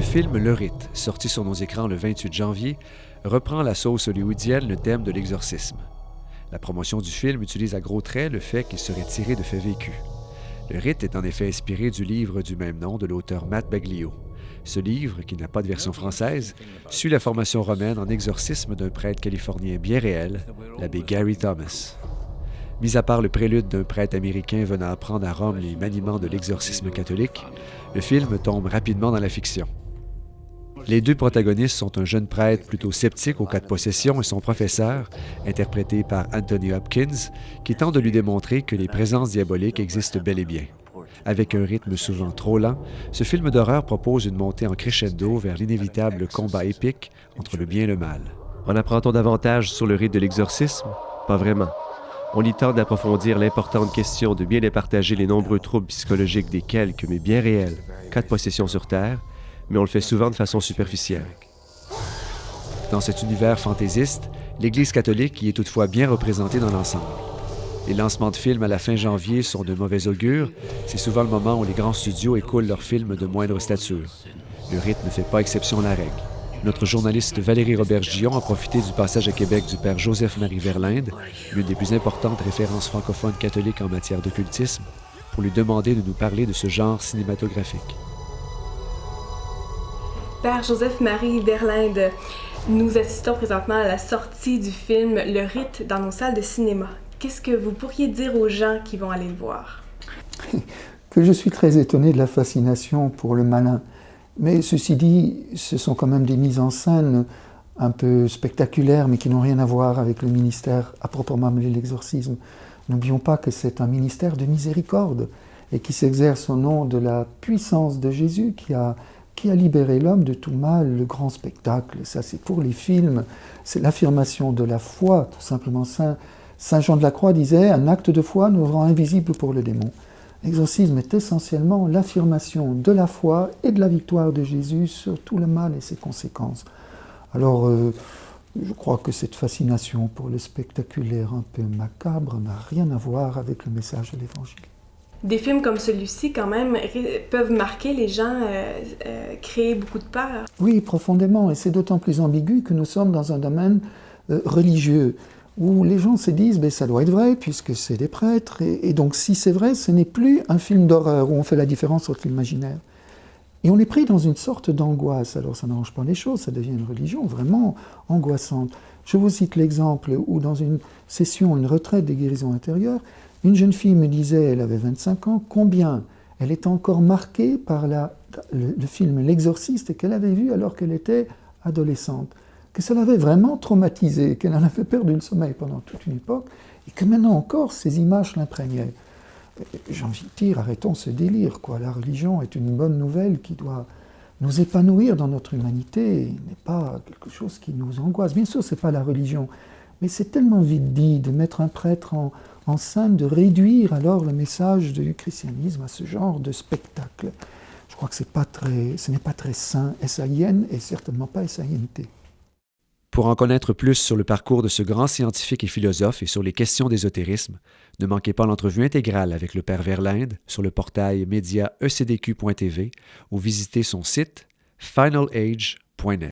film Le Rite, sorti sur nos écrans le 28 janvier, reprend à la sauce hollywoodienne le thème de l'exorcisme. La promotion du film utilise à gros traits le fait qu'il serait tiré de faits vécus. Le Rite est en effet inspiré du livre du même nom de l'auteur Matt Baglio. Ce livre, qui n'a pas de version française, suit la formation romaine en exorcisme d'un prêtre californien bien réel, l'abbé Gary Thomas. Mis à part le prélude d'un prêtre américain venant apprendre à Rome les maniements de l'exorcisme catholique, le film tombe rapidement dans la fiction. Les deux protagonistes sont un jeune prêtre plutôt sceptique au cas de possession et son professeur, interprété par Anthony Hopkins, qui tente de lui démontrer que les présences diaboliques existent bel et bien. Avec un rythme souvent trop lent, ce film d'horreur propose une montée en crescendo vers l'inévitable combat épique entre le bien et le mal. En apprend-on davantage sur le rite de l'exorcisme? Pas vraiment. On y tente d'approfondir l'importante question de bien départager les nombreux troubles psychologiques des quelques, mais bien réels, cas de possession sur Terre, mais on le fait souvent de façon superficielle. Dans cet univers fantaisiste, l'Église catholique y est toutefois bien représentée dans l'ensemble. Les lancements de films à la fin janvier sont de mauvais augure. C'est souvent le moment où les grands studios écoulent leurs films de moindre stature. Le rite ne fait pas exception à la règle. Notre journaliste Valérie Robert-Gillon a profité du passage à Québec du père Joseph-Marie Verlinde, l'une des plus importantes références francophones catholiques en matière d'occultisme, pour lui demander de nous parler de ce genre cinématographique. Père Joseph-Marie Verlinde, nous assistons présentement à la sortie du film Le Rite dans nos salles de cinéma. Qu'est-ce que vous pourriez dire aux gens qui vont aller le voir? Que je suis très étonné de la fascination pour le malin. Mais ceci dit, ce sont quand même des mises en scène un peu spectaculaires, mais qui n'ont rien à voir avec le ministère à proprement parler de l'exorcisme. N'oublions pas que c'est un ministère de miséricorde et qui s'exerce au nom de la puissance de Jésus qui a libéré l'homme de tout mal, le grand spectacle. Ça, c'est pour les films, c'est l'affirmation de la foi, tout simplement. Saint Jean de la Croix disait « Un acte de foi nous rend invisibles pour le démon ». L'exorcisme est essentiellement l'affirmation de la foi et de la victoire de Jésus sur tout le mal et ses conséquences. Alors, je crois que cette fascination pour le spectaculaire un peu macabre n'a rien à voir avec le message de l'Évangile. Des films comme celui-ci, quand même, peuvent marquer les gens, créer beaucoup de peur. Oui, profondément, et c'est d'autant plus ambigu que nous sommes dans un domaine religieux, où les gens se disent « ça doit être vrai, puisque c'est des prêtres », et donc si c'est vrai, ce n'est plus un film d'horreur où on fait la différence entre l'imaginaire. Et on est pris dans une sorte d'angoisse, alors ça n'arrange pas les choses, ça devient une religion vraiment angoissante. Je vous cite l'exemple où dans une session, une retraite des guérisons intérieures, une jeune fille me disait, elle avait 25 ans, combien elle était encore marquée par le film L'Exorciste qu'elle avait vu alors qu'elle était adolescente, que ça l'avait vraiment traumatisée, qu'elle en avait perdu le sommeil pendant toute une époque, et que maintenant encore, ces images l'imprégnaient. J'ai envie de dire, arrêtons ce délire, quoi. La religion est une bonne nouvelle qui doit nous épanouir dans notre humanité, et n'est pas quelque chose qui nous angoisse. Bien sûr, ce n'est pas la religion, mais c'est tellement vite dit de mettre un prêtre en scène, de réduire alors le message du christianisme à ce genre de spectacle. Je crois que ce n'est pas très sain, S-A-I-N, et certainement pas S-A-I-N-T. Pour en connaître plus sur le parcours de ce grand scientifique et philosophe et sur les questions d'ésotérisme, ne manquez pas l'entrevue intégrale avec le père Verlinde sur le portail média-ecdq.tv ou visitez son site finalage.net.